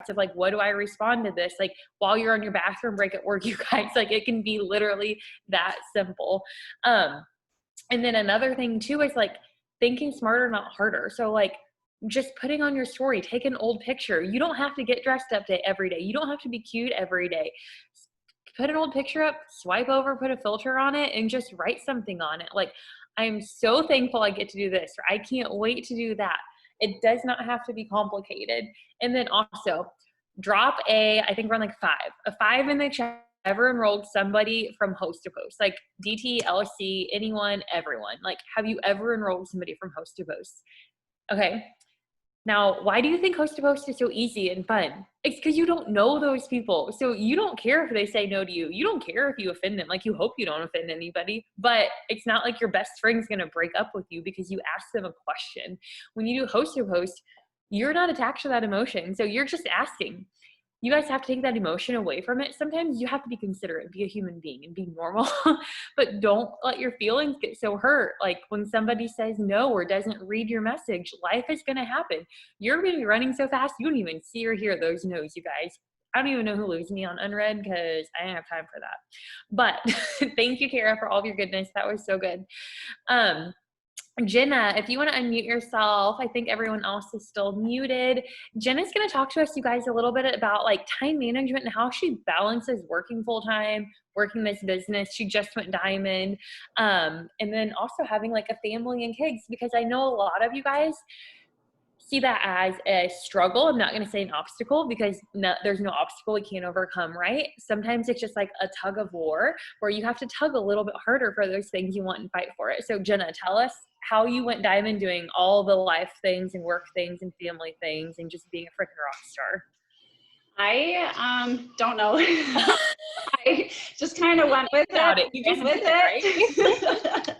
of like, what do I respond to this? Like while you're on your bathroom break at work, you guys, like it can be literally that simple. And then another thing too is like thinking smarter, not harder. So like just putting on your story, take an old picture. You don't have to get dressed up every day. You don't have to be cute every day. Put an old picture up, swipe over, put a filter on it, and just write something on it. Like, I'm so thankful I get to do this, or I can't wait to do that. It does not have to be complicated. And then also drop I think we're on like a 5 in the chat. Ever enrolled somebody from Host to Post, like DT, LC, anyone, everyone? Like, have you ever enrolled somebody from Host to Post? Okay. Now, why do you think Host to Post is so easy and fun? It's because you don't know those people. So you don't care if they say no to you. You don't care if you offend them. Like, you hope you don't offend anybody, but it's not like your best friend's going to break up with you because you asked them a question. When you do Host to Post, you're not attached to that emotion. So you're just asking. You guys have to take that emotion away from it. Sometimes you have to be considerate, be a human being and be normal, but don't let your feelings get so hurt. Like when somebody says no or doesn't read your message, life is going to happen. You're going to be running so fast, you don't even see or hear those no's, you guys. I don't even know who leaves me on unread because I didn't have time for that. But thank you, Kara, for all of your goodness. That was so good. Jenna, if you want to unmute yourself, I think everyone else is still muted. Jenna's going to talk to us, you guys, a little bit about like time management and how she balances working full-time, working this business. She just went diamond. And then also having like a family and kids, because I know a lot of you guys see that as a struggle. I'm not going to say an obstacle because there's no obstacle we can't overcome, right? Sometimes it's just like a tug of war where you have to tug a little bit harder for those things you want and fight for it. So Jenna, tell us how you went diamond doing all the life things and work things and family things and just being a freaking rock star. I don't know. I just kind of went with it. You just did it,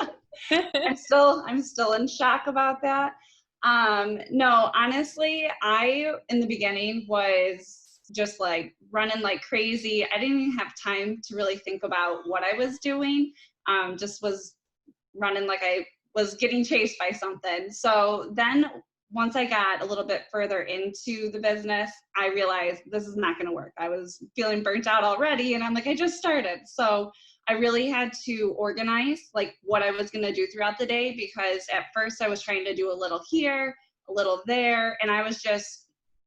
right? I'm still in shock about that. No, honestly, I, in the beginning, was just like running like crazy. I didn't even have time to really think about what I was doing. Just was running like I was getting chased by something. So then once I got a little bit further into the business, I realized this is not going to work. I was feeling burnt out already, and I'm like, I just started. So I really had to organize like what I was going to do throughout the day, because at first I was trying to do a little here, a little there, and I was just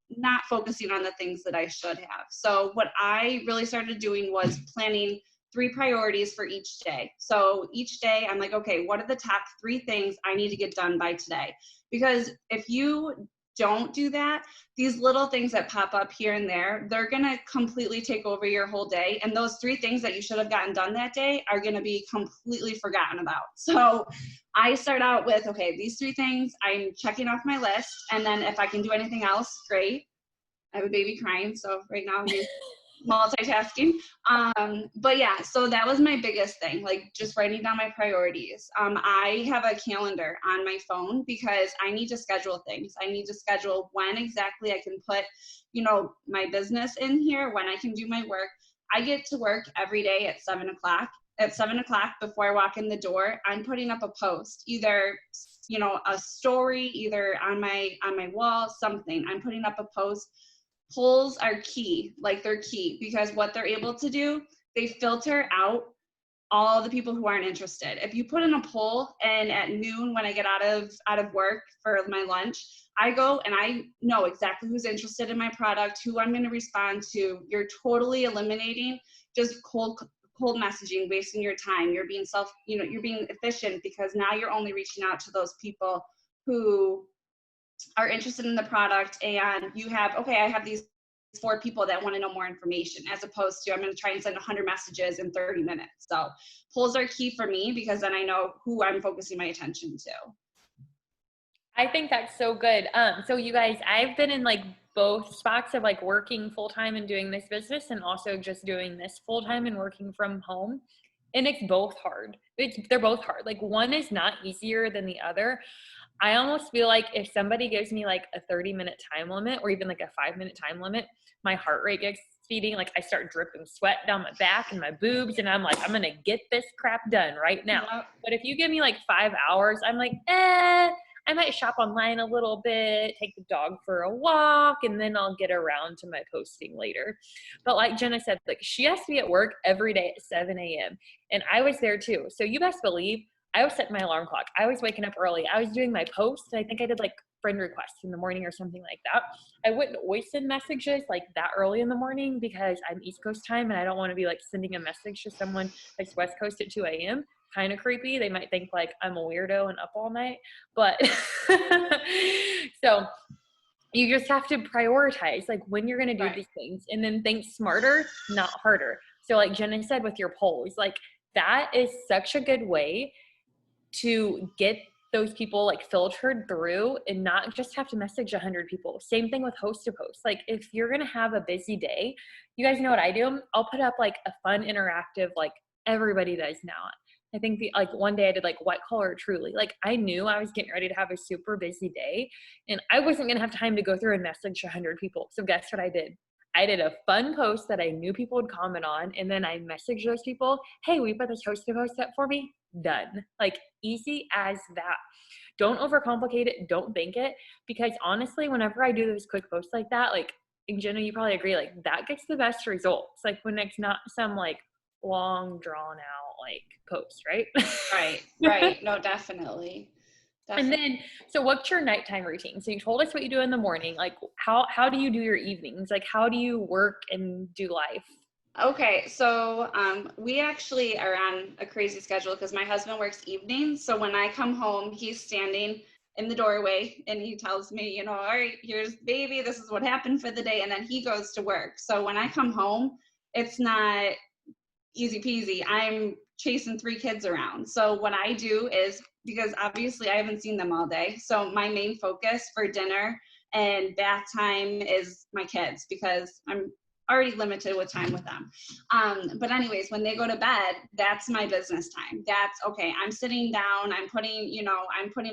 not focusing on the things that I should have. So what I really started doing was planning 3 priorities for each day. So each day I'm like, okay, what are the top 3 things I need to get done by today? Because if you don't do that, these little things that pop up here and there, they're going to completely take over your whole day. And those 3 things that you should have gotten done that day are going to be completely forgotten about. So I start out with, okay, these 3 things I'm checking off my list. And then if I can do anything else, great. I have a baby crying, so right now I'm multitasking. But yeah, so that was my biggest thing, like just writing down my priorities. I have a calendar on my phone because I need to schedule things. I need to schedule when exactly I can put, my business in here, when I can do my work. I get to work every day at 7 o'clock. At 7 o'clock, before I walk in the door, I'm putting up a post, either a story, either on my wall, something. I'm putting up a post. Polls are key, like they're key, because what they're able to do, they filter out all the people who aren't interested. If you put in a poll and at noon when I get out of work for my lunch, I go and I know exactly who's interested in my product, who I'm going to respond to. You're totally eliminating just cold messaging, wasting your time. You're being you're being efficient, because now you're only reaching out to those people who are interested in the product, and I have these 4 people that want to know more information, as opposed to I'm going to try and send 100 messages in 30 minutes. So polls are key for me, because then I know who I'm focusing my attention to. I think that's so good. So you guys, I've been in like both spots of like working full-time and doing this business, and also just doing this full-time and working from home. And it's both hard. They're both hard. Like one is not easier than the other. I almost feel like if somebody gives me like a 30-minute time limit, or even like a 5-minute time limit, my heart rate gets speeding. Like I start dripping sweat down my back and my boobs, and I'm like, I'm going to get this crap done right now. Yep. But if you give me like 5 hours, I'm like, I might shop online a little bit, take the dog for a walk, and then I'll get around to my posting later. But like Jenna said, like she has to be at work every day at 7 a.m. And I was there too. So you best believe I was setting my alarm clock. I was waking up early. I was doing my posts. And I think I did like friend requests in the morning or something like that. I wouldn't always send messages like that early in the morning because I'm East Coast time and I don't want to be like sending a message to someone that's West Coast at 2 a.m. Kind of creepy. They might think like I'm a weirdo and up all night. But so you just have to prioritize like when you're going to do these things and then think smarter, not harder. So like Jenna said with your polls, like that is such a good way to get those people like filtered through and not just have to message 100 people. Same thing with host to post. Like if you're going to have a busy day, you guys know what I do? I'll put up like a fun interactive, like everybody does now. I think like one day I did like White Collar Truly. Like I knew I was getting ready to have a super busy day and I wasn't going to have time to go through and message 100 people. So guess what I did? I did a fun post that I knew people would comment on. And then I messaged those people, hey, will you put this host to post up for me? Done. Like easy as that. Don't overcomplicate it. Don't think it. Because honestly, whenever I do those quick posts like that, like, and Jenna, you probably agree, like that gets the best results. Like when it's not some like long drawn out like post, right? Right. No, definitely. And then, so what's your nighttime routine? So you told us what you do in the morning. Like how do you do your evenings? Like how do you work and do life? Okay, so we actually are on a crazy schedule because my husband works evenings. So when I come home, he's standing in the doorway and he tells me, you know, all right, here's baby, this is what happened for the day. And then he goes to work. So when I come home, it's not easy peasy. I'm chasing 3 kids around. So what I do is, because obviously I haven't seen them all day, so my main focus for dinner and bath time is my kids because I'm already limited with time with them. But anyways, when they go to bed, that's my business time. That's okay. I'm sitting down, I'm putting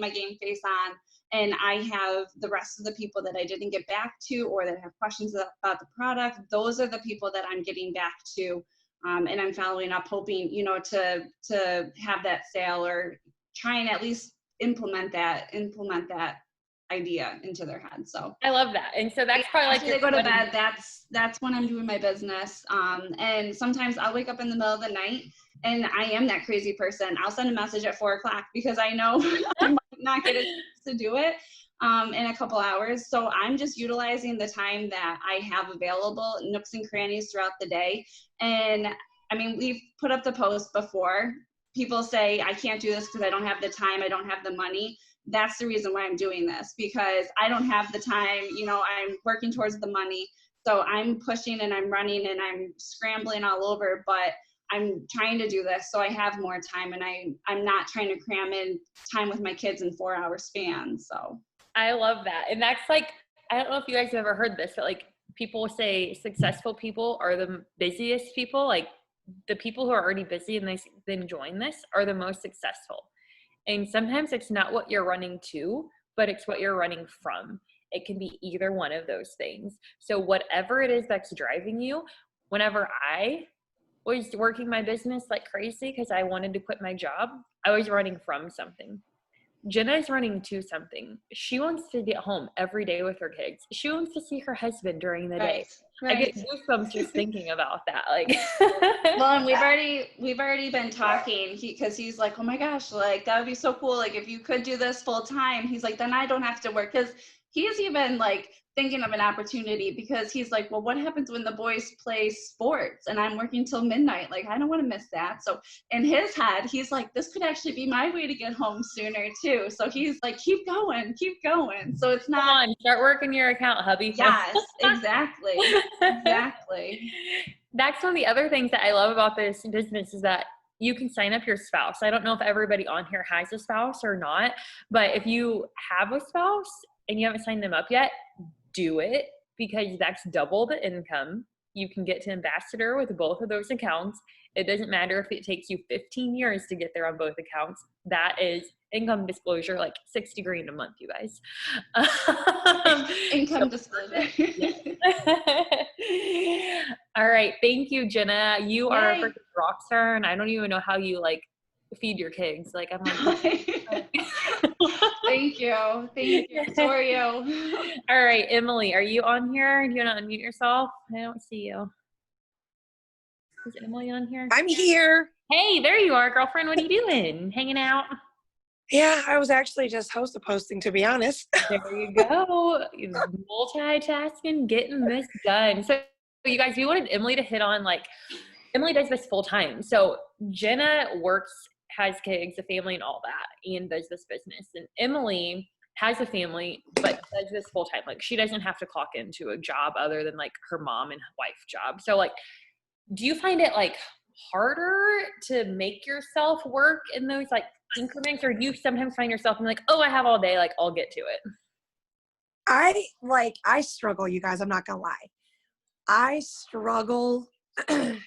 my game face on, and I have the rest of the people that I didn't get back to or that have questions about the product. Those are the people that I'm getting back to. And I'm following up, hoping, you know, to have that sale or try and at least implement that idea into their head. So I love that. And so that's probably like after they go to bed, that's when I'm doing my business. And sometimes I'll wake up in the middle of the night and I am that crazy person. I'll send a message at 4:00 because I know I might not get a chance to do it in a couple hours. So I'm just utilizing the time that I have available, nooks and crannies throughout the day. And I mean, we've put up the post before. People say, I can't do this because I don't have the time, I don't have the money. That's the reason why I'm doing this, because I don't have the time, you know, I'm working towards the money. So I'm pushing and I'm running and I'm scrambling all over, but I'm trying to do this so I have more time and I'm not trying to cram in time with my kids in 4-hour spans. So I love that. And that's like, I don't know if you guys have ever heard this, but like people say successful people are the busiest people. Like the people who are already busy and they then join this are the most successful. And sometimes it's not what you're running to, but it's what you're running from. It can be either one of those things. So whatever it is that's driving you, whenever I was working my business like crazy because I wanted to quit my job, I was running from something. Jenna is running to something. She wants to get home every day with her kids. She wants to see her husband during the day. Right. I get goosebumps just thinking about that. Like, well, and we've already been talking because he's like, oh my gosh, like that would be so cool. Like if you could do this full time, he's like, then I don't have to work. Because he's even like thinking of an opportunity because he's like, well, what happens when the boys play sports and I'm working till midnight? Like, I don't want to miss that. So in his head, he's like, this could actually be my way to get home sooner too. So he's like, keep going. So it's not. Come on, start working your account, hubby. Yes, exactly. Exactly. That's one of the other things that I love about this business is that you can sign up your spouse. I don't know if everybody on here has a spouse or not, but if you have a spouse and you haven't signed them up yet, do it because that's double the income. You can get to ambassador with both of those accounts. It doesn't matter if it takes you 15 years to get there on both accounts. That is income disclosure, like $60,000 a month, you guys. Income disclosure. All right. Thank you, Jenna. You are a freaking rock star, and I don't even know how you like feed your kids. Like I'm like Thank you. Thank you. So are you. All right, Emily, are you on here? Do you want to unmute yourself? I don't see you. Is Emily on here? I'm here. Hey, there you are, girlfriend. What are you doing? Hanging out? Yeah, I was actually just host posting, to be honest. There you go. Multitasking, getting this done. So you guys, we wanted Emily to hit on, like, Emily does this full time. So Jenna works, has kids, a family and all that, and does this business. And Emily has a family, but does this full time. Like, she doesn't have to clock into a job other than like her mom and wife job. So like, do you find it like harder to make yourself work in those like increments, or do you sometimes find yourself and like, oh, I have all day, like I'll get to it? I struggle, you guys, I'm not gonna lie. I struggle,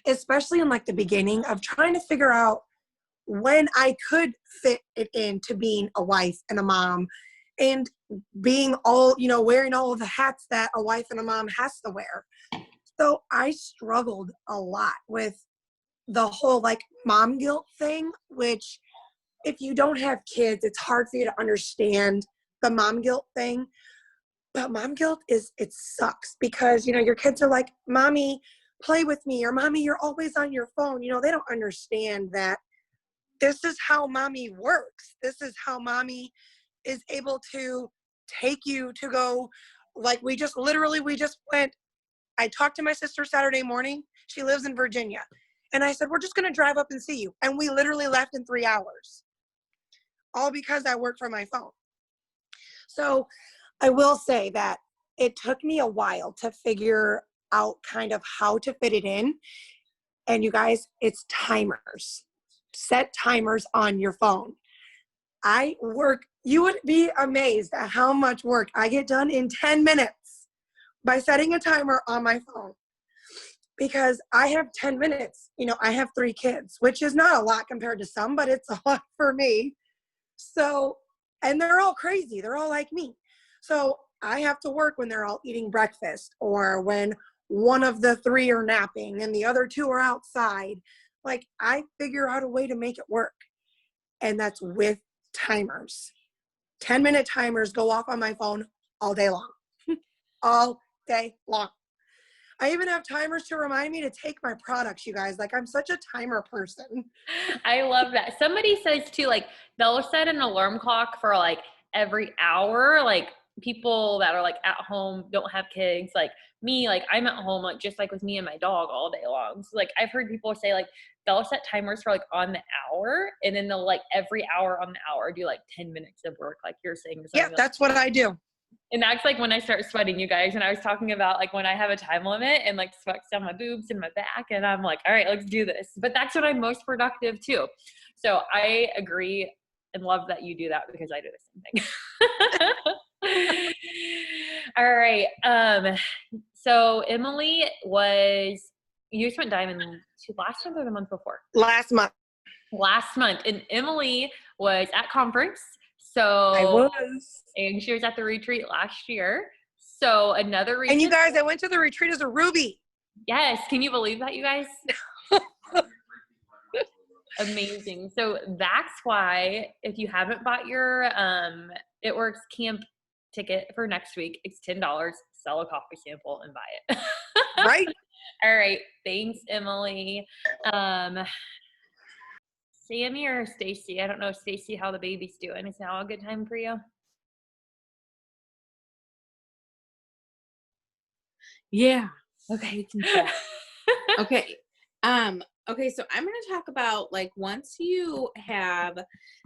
especially in like the beginning of trying to figure out when I could fit it into being a wife and a mom and being all, wearing all of the hats that a wife and a mom has to wear. So I struggled a lot with the whole like mom guilt thing, which if you don't have kids, it's hard for you to understand the mom guilt thing. But mom guilt it sucks because, your kids are like, mommy, play with me, or mommy, you're always on your phone. They don't understand that this is how mommy works. This is how mommy is able to take you to go. Like we just went, I talked to my sister Saturday morning. She lives in Virginia. And I said, we're just going to drive up and see you. And we literally left in 3 hours. All because I work from my phone. So I will say that it took me a while to figure out kind of how to fit it in. And you guys, it's timers. Set timers on your phone. I work, you would be amazed at how much work I get done in 10 minutes by setting a timer on my phone. Because I have 10 minutes. I have 3 kids, which is not a lot compared to some, but it's a lot for me. So, and they're all crazy. They're all like me. So I have to work when they're all eating breakfast or when one of the 3 are napping and the other 2 are outside. Like I figure out a way to make it work. And that's with timers. 10-minute timers go off on my phone all day long. All day long. I even have timers to remind me to take my products, you guys. Like I'm such a timer person. I love that. Somebody says too, like they'll set an alarm clock for like every hour. Like people that are like at home, don't have kids, like me, like I'm at home, like just like with me and my dog all day long. So like I've heard people say like they'll set timers for like on the hour, and then they'll like every hour on the hour do like 10 minutes of work, like you're saying. Yeah, that's what I do. And that's like when I start sweating, you guys. And I was talking about like when I have a time limit and like sweats down my boobs and my back, and I'm like, all right, let's do this. But that's when I'm most productive too. So I agree and love that you do that because I do the same thing. All right. So Emily you just went diamond last month or the month before? Last month. And Emily was at conference. So I was. And she was at the retreat last year. So another reason. And you guys, I went to the retreat as a Ruby. Yes. Can you believe that, you guys? Amazing. So that's why if you haven't bought your It Works camp ticket for next week, it's $10. Sell a coffee sample and buy it. Right. All right. Thanks, Emily. Sammy or Stacy? I don't know, Stacy, how the baby's doing. Is now a good time for you? Yeah. Okay. Okay. Okay, so I'm going to talk about like once you have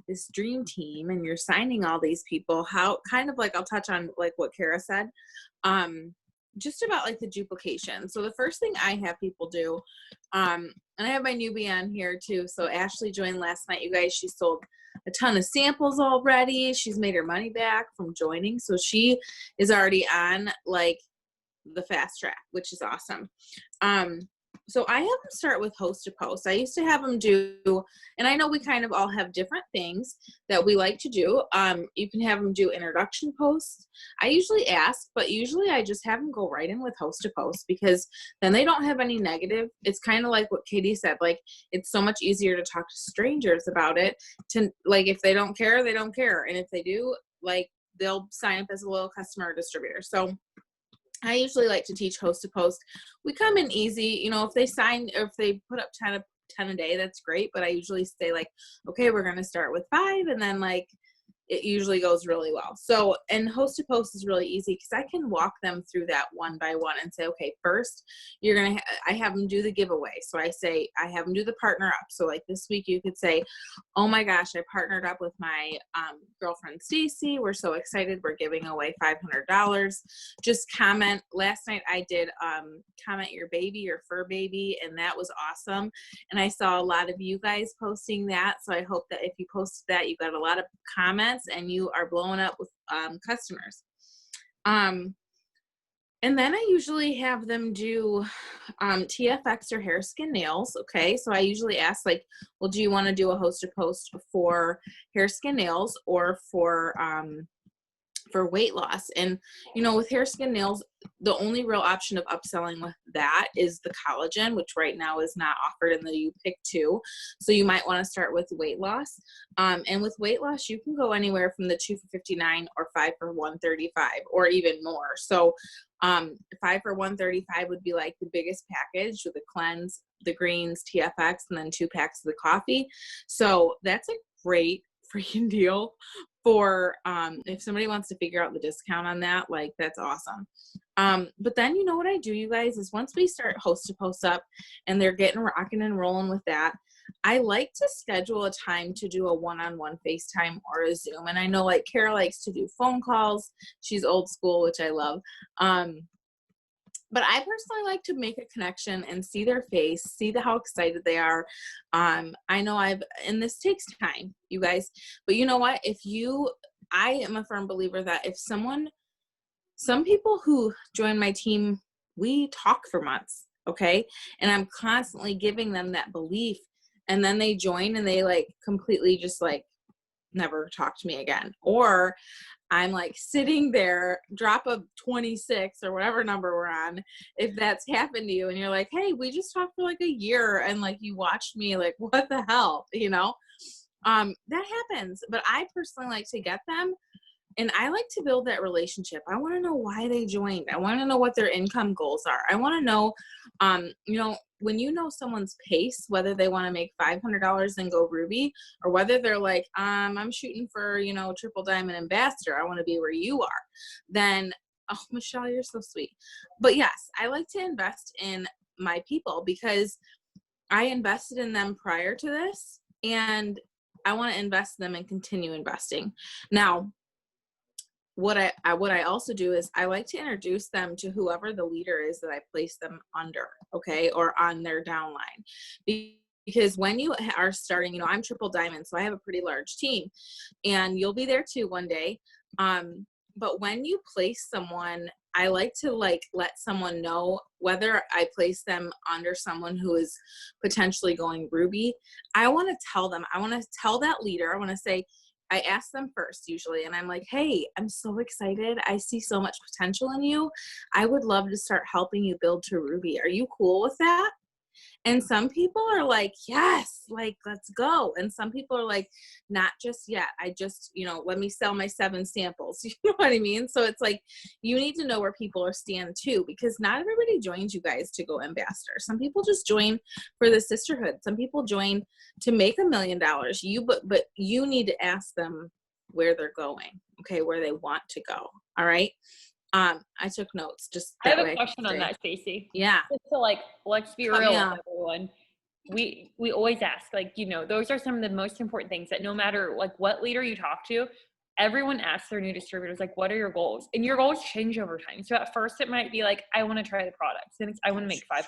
this dream team and you're signing all these people, how kind of like I'll touch on like what Kara said, just about like the duplication. So the first thing I have people do, and I have my newbie on here too. So Ashley joined last night, you guys. She sold a ton of samples already. She's made her money back from joining. So she is already on like the fast track, which is awesome. So I have them start with host to post. I used to have them do, and I know we kind of all have different things that we like to do. You can have them do introduction posts. I usually ask, but usually I just have them go right in with host to post because then they don't have any negative. It's kind of like what Katie said, like it's so much easier to talk to strangers about it to like, if they don't care, they don't care. And if they do, like they'll sign up as a loyal customer or distributor. So I usually like to teach host to post. We come in easy, you know, if they sign, or if they put up 10 a day, that's great. But I usually say like, okay, we're going to start with 5, and then like it usually goes really well. So, and host to post is really easy because I can walk them through that one by one and say, okay, first you're going to, I have them do the giveaway. So I say, I have them do the partner up. So like this week you could say, oh my gosh, I partnered up with my girlfriend, Stacy. We're so excited. We're giving away $500. Just comment. Last night I did comment your baby, your fur baby. And that was awesome. And I saw a lot of you guys posting that. So I hope that if you posted that, you got a lot of comments and you are blowing up with customers. And then I usually have them do TFX or hair, skin, nails. Okay. So I usually ask like, well, do you want to do a host to post for hair, skin, nails, or for weight loss? And, you know, with hair, skin, nails, the only real option of upselling with that is the collagen, which right now is not offered in the You Pick 2. So you might want to start with weight loss. And with weight loss, you can go anywhere from the 2 for $59 or 5 for $135 or even more. So 5 for $135 would be like the biggest package with the cleanse, the greens, TFX, and then 2 packs of the coffee. So that's a great freaking deal for if somebody wants to figure out the discount on that, like that's awesome. But then, you know what I do, you guys, is once we start host to post up and they're getting rocking and rolling with that, I like to schedule a time to do a one-on-one FaceTime or a Zoom. And I know like Kara likes to do phone calls. She's old school, which I love. But I personally like to make a connection and see their face, see how excited they are. I know and this takes time, you guys, but you know what? I am a firm believer that if some people who join my team, we talk for months, okay? And I'm constantly giving them that belief, and then they join and they like completely just like never talk to me again. Or I'm like sitting there, drop of 26 or whatever number we're on, if that's happened to you and you're like, hey, we just talked for like a year and like you watched me, like what the hell, you know? That happens. But I personally like to get them, and I like to build that relationship. I want to know why they joined. I want to know what their income goals are. I want to know, you know, when you know someone's pace, whether they want to make $500 and go Ruby, or whether they're like, I'm shooting for, you know, triple diamond ambassador, I want to be where you are, then, oh, Michelle, you're so sweet. But yes, I like to invest in my people because I invested in them prior to this, and I want to invest in them and continue investing. Now, what I also do is I like to introduce them to whoever the leader is that I place them under, okay, or on their downline. Because when you are starting, you know, I'm triple diamond, so I have a pretty large team, and you'll be there too one day. But when you place someone, I like to like let someone know, whether I place them under someone who is potentially going Ruby, I want to tell them, I want to tell that leader, I want to say, I ask them first usually, and I'm like, hey, I'm so excited. I see so much potential in you. I would love to start helping you build to Ruby. Are you cool with that? And some people are like, yes, like, let's go. And some people are like, not just yet. I just, you know, let me sell my 7 samples. You know what I mean? So it's like, you need to know where people are stand too, because not everybody joins you guys to go ambassador. Some people just join for the sisterhood. Some people join to make $1 million. But you need to ask them where they're going. Okay. Where they want to go. All right. I took notes just I that have a way. question on that, Stacey. Yeah. So like, let's be Cut me real off. with everyone. We always ask, like, you know, those are some of the most important things that no matter like what leader you talk to, everyone asks their new distributors, like, what are your goals? And your goals change over time. So at first it might be like, I want to try the products. Then it's, I want to make $500.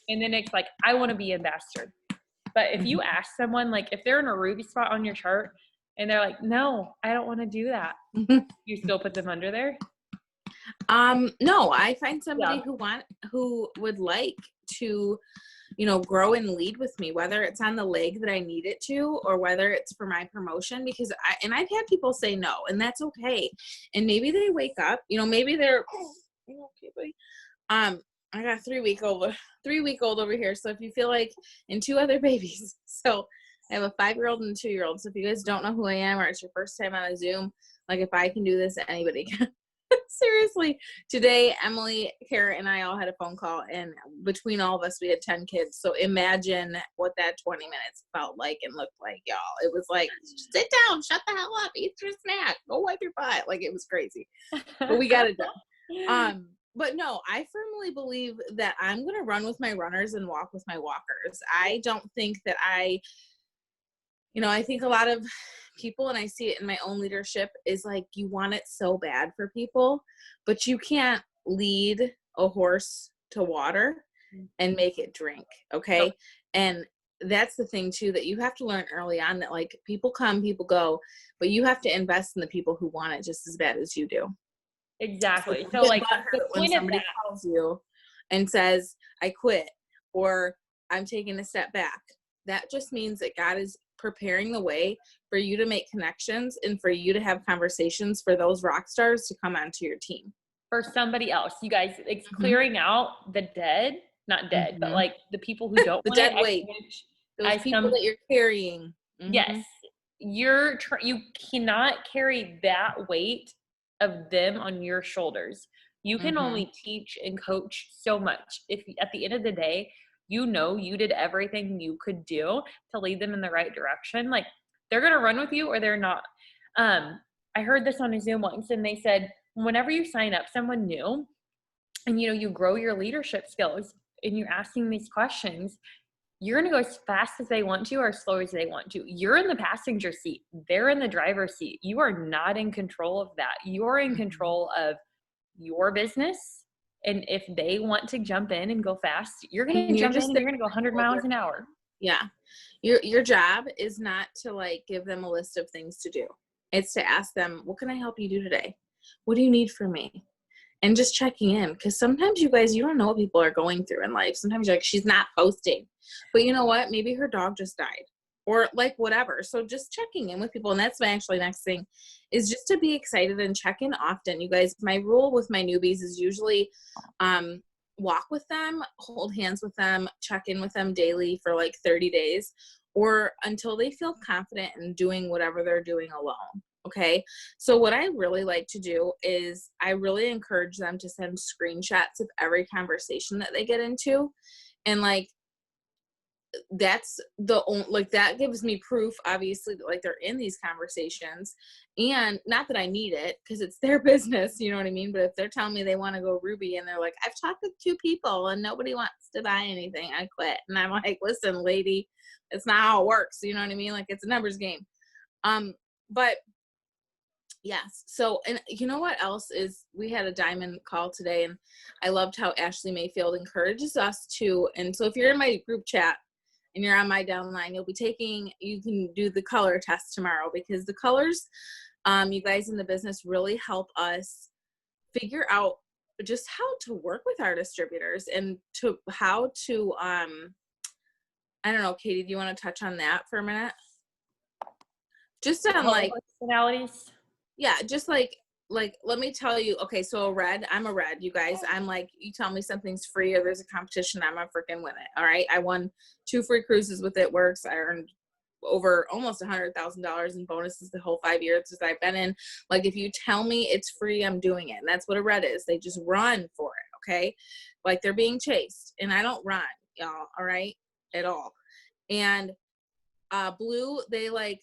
And then it's like, I want to be ambassador. But if you ask someone, like if they're in a Ruby spot on your chart and they're like, no, I don't want to do that. You still put them under there? No, I find somebody Yeah. who would like to, you know, grow and lead with me, whether it's on the leg that I need it to, or whether it's for my promotion, because I've had people say no, and that's okay. And maybe they wake up, you know, maybe they're, okay, buddy. I got a 3-week-old over here. So if you feel like, and 2 other babies. So I have a 5-year-old and a 2-year-old. So if you guys don't know who I am, or it's your first time on a Zoom, Like, if I can do this, anybody can. Seriously, today, Emily, Kara, and I all had a phone call, and between all of us, we had 10 kids. So imagine what that 20 minutes felt like and looked like, y'all. It was like, sit down, shut the hell up, eat your snack, go wipe your butt. Like, it was crazy, but we got it done. But no, I firmly believe that I'm going to run with my runners and walk with my walkers. I don't think that I think a lot of people, and I see it in my own leadership, is like, you want it so bad for people, but you can't lead a horse to water and make it drink. Okay. Nope. And that's the thing too, that you have to learn early on, that like, people come, people go, but you have to invest in the people who want it just as bad as you do. Exactly. So So like the when point of somebody that, calls you and says, I quit, or I'm taking a step back, that just means that God is preparing the way for you to make connections and for you to have conversations for those rock stars to come onto your team. for somebody else, you guys, it's clearing out the dead, not dead, but Mhm. like the people who don't The want dead it, weight. which Those I people some- that you're carrying. Mhm. Yes, you cannot carry that weight of them on your shoulders. You can Mhm. only teach and coach so much. If at the end of the day, you know you did everything you could do to lead them in the right direction, like they're going to run with you or they're not. I heard this on a Zoom once, and they said, whenever you sign up someone new and you grow your leadership skills and you're asking these questions, you're going to go as fast as they want to or as slow as they want to. You're in the passenger seat. They're in the driver's seat. You are not in control of that. You're in control of your business. And if they want to jump in and go fast, you're going to jump in and you're going to go 100 miles an hour. Yeah. Your job is not to like give them a list of things to do. It's to ask them, what can I help you do today? What do you need from me? And just checking in, because sometimes you guys, you don't know what people are going through in life. Sometimes you're like, she's not posting, but you know what? Maybe her dog just died, or like whatever. So just checking in with people. And that's my actually next thing, is just to be excited and check in often. You guys, my rule with my newbies is usually walk with them, hold hands with them, check in with them daily for like 30 days or until they feel confident in doing whatever they're doing alone. Okay. So what I really like to do is I really encourage them to send screenshots of every conversation that they get into. And like, that's that gives me proof, obviously, that like they're in these conversations, and not that I need it because it's their business, you know what I mean? But if they're telling me they want to go Ruby and they're like, I've talked with 2 people and nobody wants to buy anything, I quit. And I'm like, listen, lady, it's not how it works. You know what I mean? Like, it's a numbers game. But yes. So, and you know what else is, we had a diamond call today, and I loved how Ashley Mayfield encourages us to, and so if you're in my group chat and you're on my downline, you can do the color test tomorrow, because the colors, you guys in the business really help us figure out just how to work with our distributors and to how to, I don't know, Katie, do you want to touch on that for a minute? Just on like personalities. Yeah, just like let me tell you. Okay, so I'm a red, you guys. I'm like, you tell me something's free or there's a competition, I'm gonna freaking win it. All right, I won 2 free cruises with It Works. I earned over almost $100,000 in bonuses the whole 5 years that I've been in. Like, if you tell me it's free, I'm doing it, and that's what a red is. They just run for it. Okay, like they're being chased, and I don't run, y'all. All right, at all. And blue, they're like,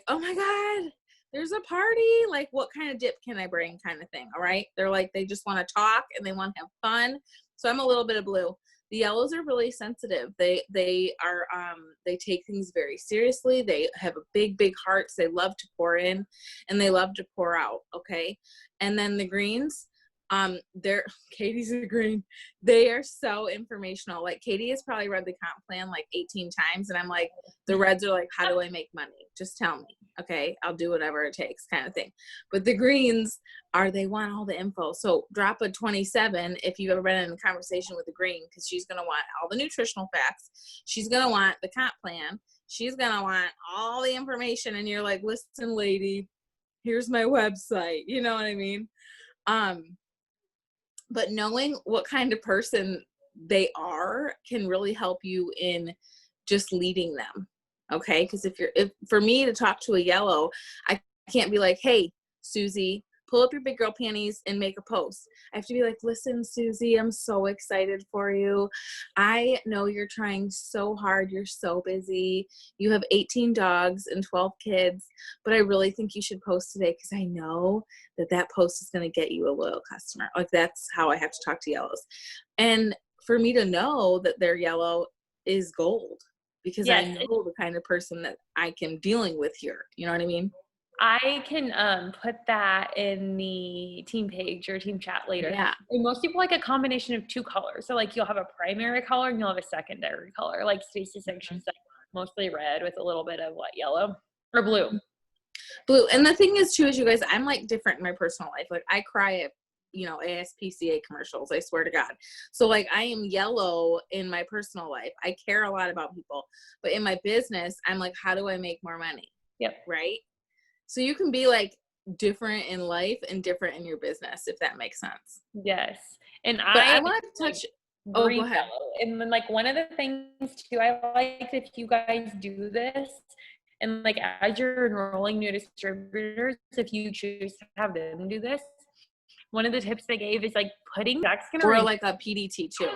oh my god, there's a party, like what kind of dip can I bring, kind of thing. All right, they're like, they just want to talk and they want to have fun. So I'm a little bit of blue. The yellows are really sensitive. They are they take things very seriously. They have a big hearts. They love to pour in and they love to pour out. Okay. And then the greens, Katie's a green. They are so informational. Like, Katie has probably read the comp plan like 18 times, and I'm like, the reds are like, how do I make money? Just tell me. Okay, I'll do whatever it takes, kind of thing. But the greens they want all the info. So drop a 27 if you've ever been in a conversation with a green, because she's going to want all the nutritional facts. She's going to want the comp plan. She's going to want all the information. And you're like, listen, lady, here's my website. You know what I mean? But knowing what kind of person they are can really help you in just leading them. Okay. Because if for me to talk to a yellow, I can't be like, hey, Susie, pull up your big girl panties and make a post. I have to be like, listen, Susie, I'm so excited for you. I know you're trying so hard. You're so busy. You have 18 dogs and 12 kids, but I really think you should post today because I know that post is going to get you a loyal customer. Like, that's how I have to talk to yellows. And for me to know that they're yellow is gold because I Yes, know the kind of person that I can dealing with here. You know what I mean? I can put that in the team page or team chat later. Yeah. And most people like a combination of 2 colors. So like you'll have a primary color and you'll have a secondary color. Like Stacy said, she's like mostly red with a little bit of what, yellow or blue. Blue. And the thing is too, is you guys, I'm like different in my personal life. Like I cry at, ASPCA commercials, I swear to God. So like I am yellow in my personal life. I care a lot about people, but in my business, I'm like, how do I make more money? Yep. Right. So you can be like different in life and different in your business, if that makes sense. Yes. And But I want to touch, green, go ahead. yellow. And then like one of the things too, I like if you guys do this and like as you're enrolling new distributors, if you choose to have them do this, one of the tips they gave is like putting that's gonna Or like a PDT too.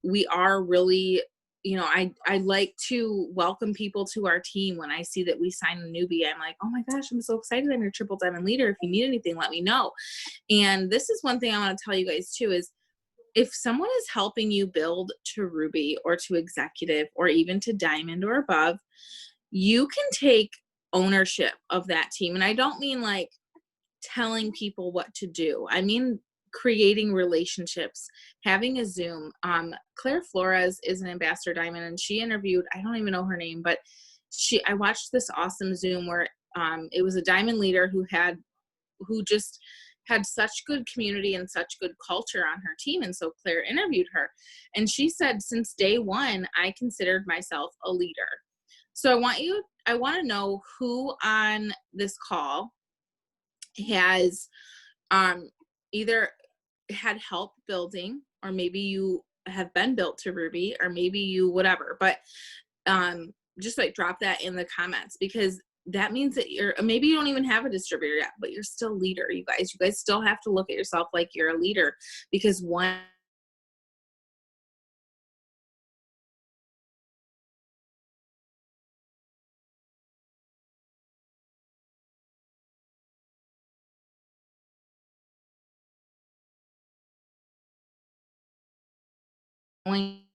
We are really, I like to welcome people to our team. When I see that we sign a newbie, I'm like, oh my gosh, I'm so excited. I'm your triple diamond leader. If you need anything, let me know. And this is one thing I want to tell you guys too, is if someone is helping you build to Ruby or to executive or even to diamond or above, you can take ownership of that team. And I don't mean like telling people what to do. I mean creating relationships, having a Zoom. Claire Flores is an ambassador diamond, and she interviewed, I don't even know her name, but I watched this awesome Zoom where it was a diamond leader who just had such good community and such good culture on her team. And so Claire interviewed her, and she said, since day one, I considered myself a leader. So I want to know who on this call has either had help building, or maybe you have been built to Ruby, or maybe you whatever, but just like drop that in the comments, because that means that maybe you don't even have a distributor yet, but you're still a leader. You guys still have to look at yourself like you're a leader, because one only